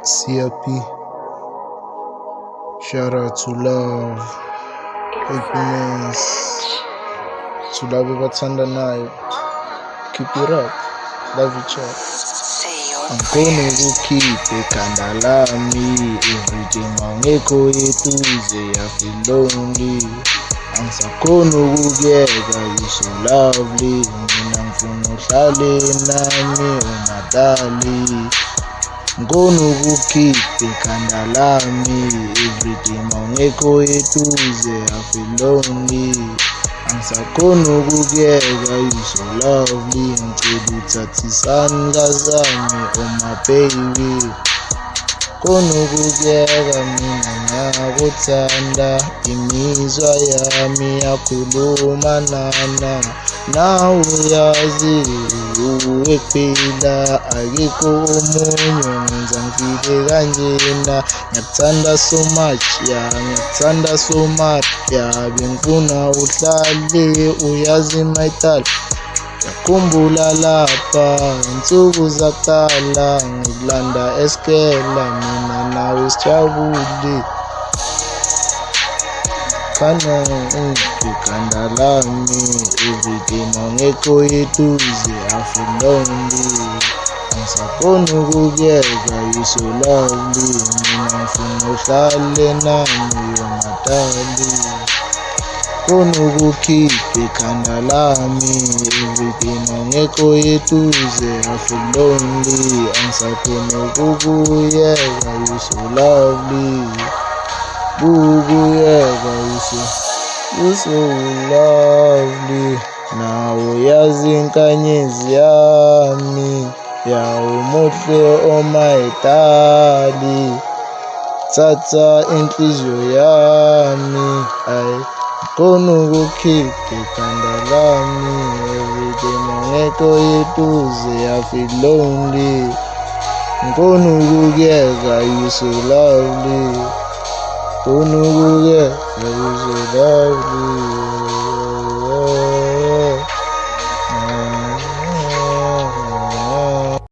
CLP, shout out to love, happiness, to love abathandanayo. Keep it up, love each other. Angikhoni ukukhipha ekhanda lami, everyday mawungekho eduze I feel lonely. Angisakhoni ukukuyeka, you so lovely. Mina ngifuna uhlale nami umadali. Angikhoni ukukhipha ekhanda lami, everyday mawungekho eduze I feel lonely. Angisakhoni ukukuyeka, you so lovely. Ngicela uthathe isandla sami, oh my baby. Khona ukukuyeka mina ngiyakuthanda, imizwa yami yakhuluma nana. Nawe uyazi kuphela, akekho omunye ongenza ngifile kanjena. Ngiyakuthanda so much, yeah, ngiyakuthanda so much, yeah. Bengifuna uhlale uyazi my darling. Ngiyakhumbula lapha insuku zakuqala ngikulanda esikela, mina nawe sijabule. Khona ungiphe ikhanda lami, everyday mawungekho eduze I feel lonely. Angisakhoni ukukuyeka, you so lovely. Mina ngifuna uhlale nami umadali. Khona ukukhipha ekhanda lami, everyday mawungekho eduze I feel lonely. Angisakhoni ukukuyeka, you so lovely. Ukuyeka, you so lovely. Nawe uyazi inkanyezi yami, yawe muhle oh my darling. Thatha inhliziyo yami, ayi. Khona ukukhipha ekhanda lami, everyday mawungekho eduze I feel lonely. Khona ukukuyeka, you so lovely. Khona ukukuyeka, you so lovely.